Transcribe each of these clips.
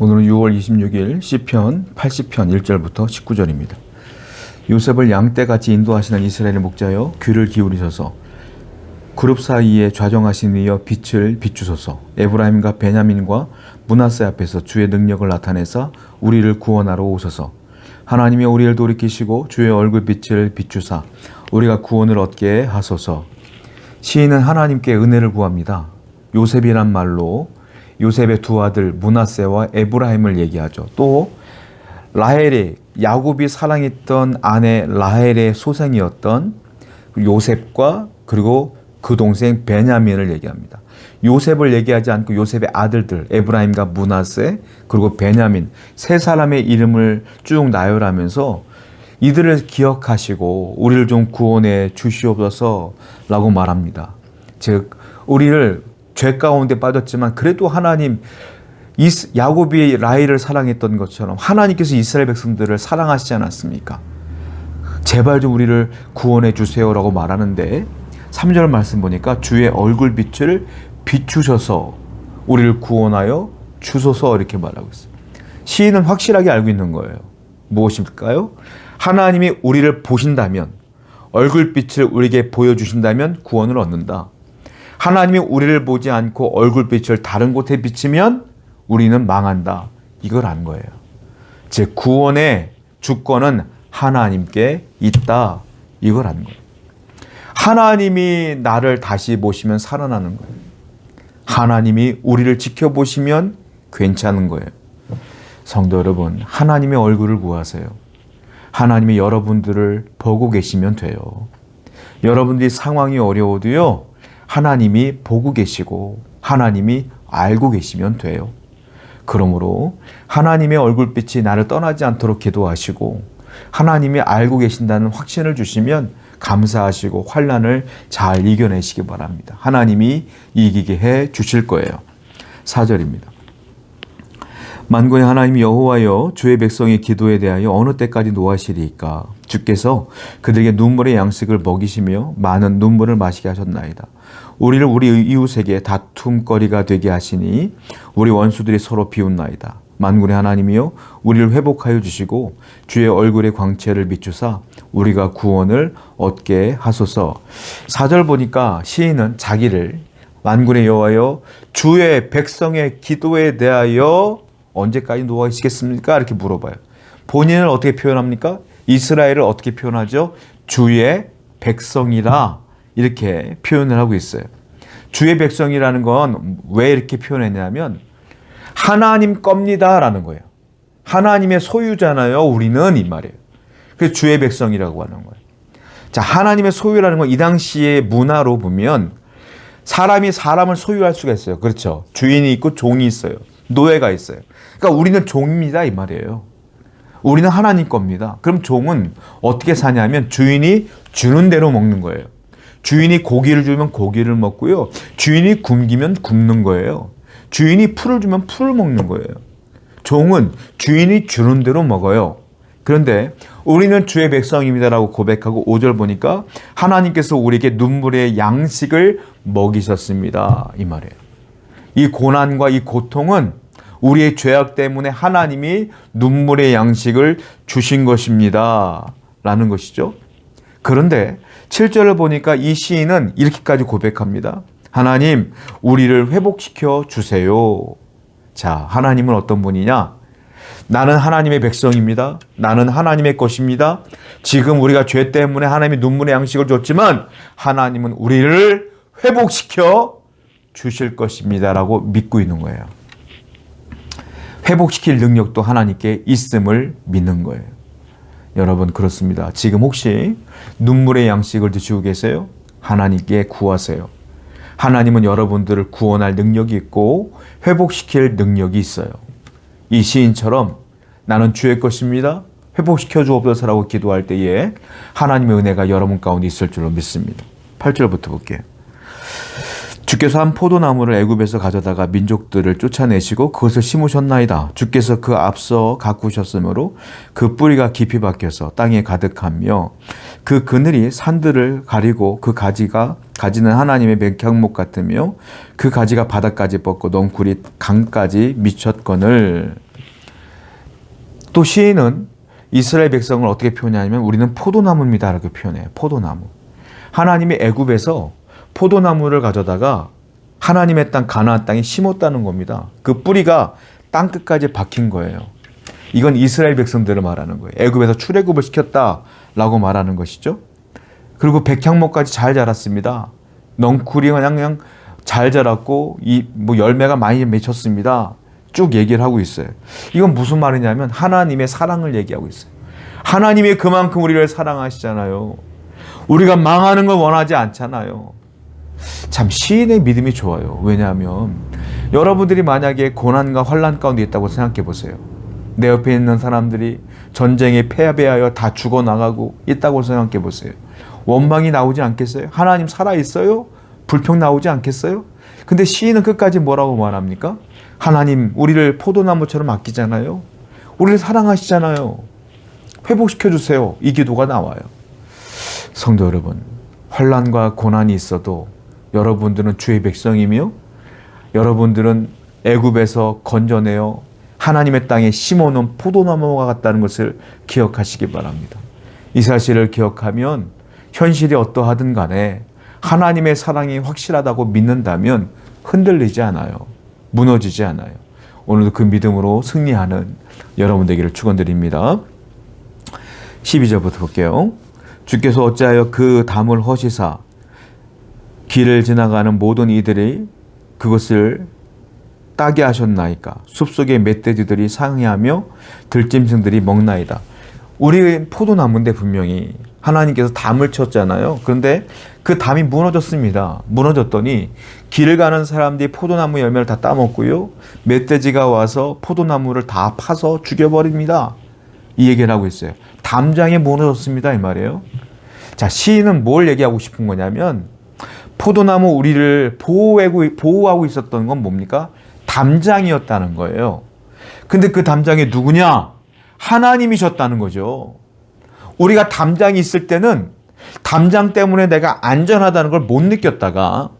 오늘은 6월 26일 시편 80편 1절부터 19절입니다. 요셉을 양떼같이 인도하시는 이스라엘 목자여 귀를 기울이셔서 그룹 사이에 좌정하신 이여 빛을 비추소서. 에브라임과 베냐민과 므낫세 앞에서 주의 능력을 나타내사 우리를 구원하러 오소서. 하나님이 우리를 돌이키시고 주의 얼굴빛을 비추사 우리가 구원을 얻게 하소서. 시인은 하나님께 은혜를 구합니다. 요셉이란 말로 요셉의 두 아들 므낫세와 에브라임을 얘기하죠. 또 라헬이 야곱이 사랑했던 아내 라헬의 소생이었던 요셉과 그리고 그 동생 베냐민을 얘기합니다. 요셉을 얘기하지 않고 요셉의 아들들 에브라임과 므낫세 그리고 베냐민 세 사람의 이름을 쭉 나열하면서 이들을 기억하시고 우리를 좀 구원해 주시옵소서 라고 말합니다. 즉 우리를 죄 가운데 빠졌지만 그래도 하나님 야곱이 라헬을 사랑했던 것처럼 하나님께서 이스라엘 백성들을 사랑하시지 않았습니까? 제발 좀 우리를 구원해 주세요라고 말하는데 3절 말씀 보니까 주의 얼굴빛을 비추셔서 우리를 구원하여 주소서 이렇게 말하고 있어요. 시인은 확실하게 알고 있는 거예요. 무엇일까요? 하나님이 우리를 보신다면 얼굴빛을 우리에게 보여주신다면 구원을 얻는다. 하나님이 우리를 보지 않고 얼굴빛을 다른 곳에 비치면 우리는 망한다. 이걸 안 거예요. 즉 구원의 주권은 하나님께 있다. 이걸 안 거예요. 하나님이 나를 다시 보시면 살아나는 거예요. 하나님이 우리를 지켜보시면 괜찮은 거예요. 성도 여러분, 하나님의 얼굴을 구하세요. 하나님이 여러분들을 보고 계시면 돼요. 여러분들이 상황이 어려워도요. 하나님이 보고 계시고 하나님이 알고 계시면 돼요. 그러므로 하나님의 얼굴빛이 나를 떠나지 않도록 기도하시고 하나님이 알고 계신다는 확신을 주시면 감사하시고 환난을 잘 이겨내시기 바랍니다. 하나님이 이기게 해 주실 거예요. 4절입니다. 만군의 하나님 여호와여 주의 백성의 기도에 대하여 어느 때까지 노하시리이까. 주께서 그들에게 눈물의 양식을 먹이시며 많은 눈물을 마시게 하셨나이다. 우리를 우리 이웃에게 다툼거리가 되게 하시니 우리 원수들이 서로 비웃나이다. 만군의 하나님이여 우리를 회복하여 주시고 주의 얼굴의 광채를 비추사 우리가 구원을 얻게 하소서. 4절 보니까 시인은 자기를 만군의 여호와여 주의 백성의 기도에 대하여 언제까지 노하시겠습니까? 이렇게 물어봐요. 본인을 어떻게 표현합니까? 이스라엘을 어떻게 표현하죠? 주의 백성이라 이렇게 표현을 하고 있어요. 주의 백성이라는 건 왜 이렇게 표현했냐면 하나님 겁니다 라는 거예요. 하나님의 소유잖아요. 우리는 이 말이에요. 그래서 주의 백성이라고 하는 거예요. 자, 하나님의 소유라는 건 이 당시의 문화로 보면 사람이 사람을 소유할 수가 있어요. 그렇죠. 주인이 있고 종이 있어요. 노예가 있어요. 그러니까 우리는 종입니다 이 말이에요. 우리는 하나님 겁니다. 그럼 종은 어떻게 사냐면 주인이 주는 대로 먹는 거예요. 주인이 고기를 주면 고기를 먹고요. 주인이 굶기면 굶는 거예요. 주인이 풀을 주면 풀을 먹는 거예요. 종은 주인이 주는 대로 먹어요. 그런데 우리는 주의 백성입니다라고 고백하고 5절 보니까 하나님께서 우리에게 눈물의 양식을 먹이셨습니다. 이 말이에요. 이 고난과 이 고통은 우리의 죄악 때문에 하나님이 눈물의 양식을 주신 것입니다. 라는 것이죠. 그런데 7절을 보니까 이 시인은 이렇게까지 고백합니다. 하나님, 우리를 회복시켜 주세요. 자, 하나님은 어떤 분이냐? 나는 하나님의 백성입니다. 나는 하나님의 것입니다. 지금 우리가 죄 때문에 하나님이 눈물의 양식을 줬지만 하나님은 우리를 회복시켜 주실 것입니다. 라고 믿고 있는 거예요. 회복시킬 능력도 하나님께 있음을 믿는 거예요. 여러분 그렇습니다. 지금 혹시 눈물의 양식을 드시고 계세요? 하나님께 구하세요. 하나님은 여러분들을 구원할 능력이 있고 회복시킬 능력이 있어요. 이 시인처럼 나는 주의 것입니다. 회복시켜 주옵소서라고 기도할 때에 하나님의 은혜가 여러분 가운데 있을 줄로 믿습니다. 8절부터 볼게요. 주께서 한 포도나무를 애굽에서 가져다가 민족들을 쫓아내시고 그것을 심으셨나이다. 주께서 그 앞서 가꾸셨으므로 그 뿌리가 깊이 박혀서 땅에 가득하며 그 그늘이 산들을 가리고 그 가지는 하나님의 백향목 같으며 그 가지가 바닥까지 뻗고 넝쿨이 강까지 미쳤거늘. 또 시인은 이스라엘 백성을 어떻게 표현하냐면 우리는 포도나무입니다 라고 표현해요. 포도나무. 하나님이 애굽에서 포도나무를 가져다가 하나님의 땅 가나안 땅에 심었다는 겁니다. 그 뿌리가 땅 끝까지 박힌 거예요. 이건 이스라엘 백성들을 말하는 거예요. 애굽에서 출애굽을 시켰다라고 말하는 것이죠. 그리고 백향목까지 잘 자랐습니다. 넝쿨이 그냥 잘 자랐고 열매가 많이 맺혔습니다. 쭉 얘기를 하고 있어요. 이건 무슨 말이냐면 하나님의 사랑을 얘기하고 있어요. 하나님이 그만큼 우리를 사랑하시잖아요. 우리가 망하는 걸 원하지 않잖아요. 참 시인의 믿음이 좋아요. 왜냐하면 여러분들이 만약에 고난과 환난 가운데 있다고 생각해 보세요. 내 옆에 있는 사람들이 전쟁에 패배하여 다 죽어나가고 있다고 생각해 보세요. 원망이 나오지 않겠어요? 하나님 살아있어요? 불평 나오지 않겠어요? 근데 시인은 끝까지 뭐라고 말합니까? 하나님 우리를 포도나무처럼 아끼잖아요. 우리를 사랑하시잖아요. 회복시켜주세요. 이 기도가 나와요. 성도 여러분, 환난과 고난이 있어도 여러분들은 주의 백성이며 여러분들은 애굽에서 건져내어 하나님의 땅에 심어놓은 포도나무와 같다는 것을 기억하시기 바랍니다. 이 사실을 기억하면 현실이 어떠하든 간에 하나님의 사랑이 확실하다고 믿는다면 흔들리지 않아요. 무너지지 않아요. 오늘도 그 믿음으로 승리하는 여러분 되기를 축원드립니다. 12절부터 볼게요. 주께서 어찌하여 그 담을 허시사 길을 지나가는 모든 이들이 그것을 따게 하셨나이까. 숲속의 멧돼지들이 상해하며 들짐승들이 먹나이다. 우리 포도나무인데 분명히 하나님께서 담을 쳤잖아요. 그런데 그 담이 무너졌습니다. 무너졌더니 길을 가는 사람들이 포도나무 열매를 다 따먹고요. 멧돼지가 와서 포도나무를 다 파서 죽여버립니다. 이 얘기를 하고 있어요. 담장이 무너졌습니다. 이 말이에요. 자, 시인은 뭘 얘기하고 싶은 거냐면 포도나무 우리를 보호하고 있었던 건 뭡니까? 담장이었다는 거예요. 근데 그 담장이 누구냐? 하나님이셨다는 거죠. 우리가 담장이 있을 때는 담장 때문에 내가 안전하다는 걸 못 느꼈다가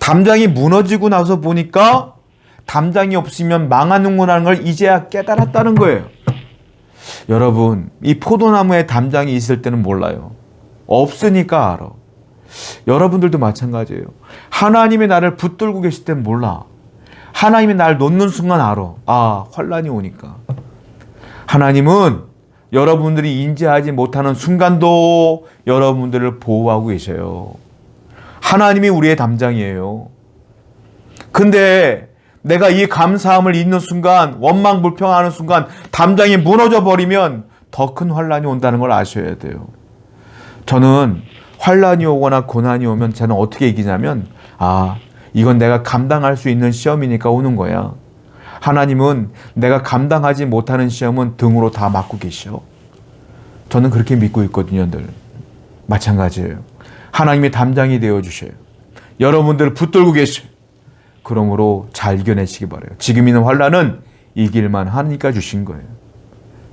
담장이 무너지고 나서 보니까 담장이 없으면 망하는구나 하는 걸 이제야 깨달았다는 거예요. 여러분, 이 포도나무에 담장이 있을 때는 몰라요. 없으니까 알아. 여러분들도 마찬가지예요. 하나님이 나를 붙들고 계실 때는 몰라. 하나님이 나를 놓는 순간 알아. 아, 환난이 오니까. 하나님은 여러분들이 인지하지 못하는 순간도 여러분들을 보호하고 계셔요. 하나님이 우리의 담장이에요. 근데 내가 이 감사함을 잊는 순간, 원망불평하는 순간 담장이 무너져 버리면 더 큰 환난이 온다는 걸 아셔야 돼요. 저는 환난이 오거나 고난이 오면 저는 어떻게 이기냐면 이건 내가 감당할 수 있는 시험이니까 오는 거야. 하나님은 내가 감당하지 못하는 시험은 등으로 다 맞고 계셔. 저는 그렇게 믿고 있거든요. 늘 마찬가지예요. 하나님이 담장이 되어주셔요. 여러분들을 붙들고 계셔요. 그러므로 잘 이겨내시기 바라요. 지금 있는 환난은 이길만 하니까 주신 거예요.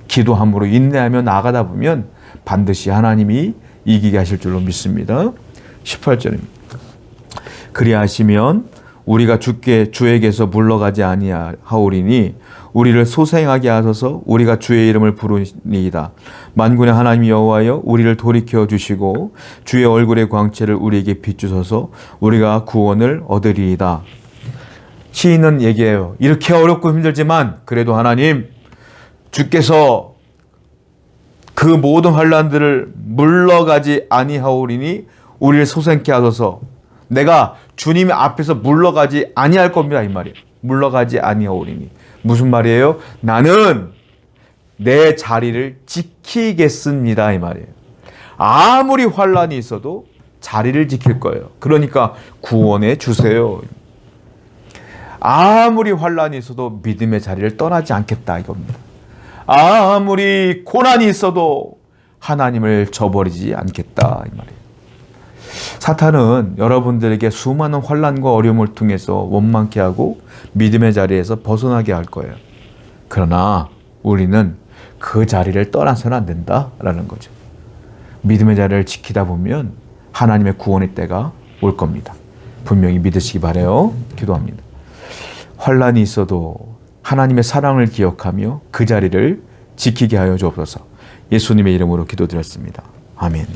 기도함으로 인내하며 나아가다 보면 반드시 하나님이 이기게 하실 줄로 믿습니다. 18절입니다. 그리하시면 우리가 주에게서 물러가지 아니하오리니 우리를 소생하게 하소서. 우리가 주의 이름을 부르니이다. 만군의 하나님 여호와여, 우리를 돌이켜 주시고 주의 얼굴의 광채를 우리에게 비추소서. 우리가 구원을 얻으리이다. 시인은 얘기해요. 이렇게 어렵고 힘들지만 그래도 하나님, 주께서 그 모든 환난들을 물러가지 아니하오리니 우리를 소생케 하소서. 내가 주님 앞에서 물러가지 아니할 겁니다. 이 말이에요. 물러가지 아니하오리니. 무슨 말이에요? 나는 내 자리를 지키겠습니다. 이 말이에요. 아무리 환난이 있어도 자리를 지킬 거예요. 그러니까 구원해 주세요. 아무리 환난이 있어도 믿음의 자리를 떠나지 않겠다 이겁니다. 아무리 고난이 있어도 하나님을 저버리지 않겠다 이 말이에요. 사탄은 여러분들에게 수많은 환난과 어려움을 통해서 원망케 하고 믿음의 자리에서 벗어나게 할 거예요. 그러나 우리는 그 자리를 떠나서는 안 된다라는 거죠. 믿음의 자리를 지키다 보면 하나님의 구원의 때가 올 겁니다. 분명히 믿으시기 바라요. 기도합니다. 환난이 있어도 하나님의 사랑을 기억하며 그 자리를 지키게 하여 주옵소서. 예수님의 이름으로 기도드렸습니다. 아멘.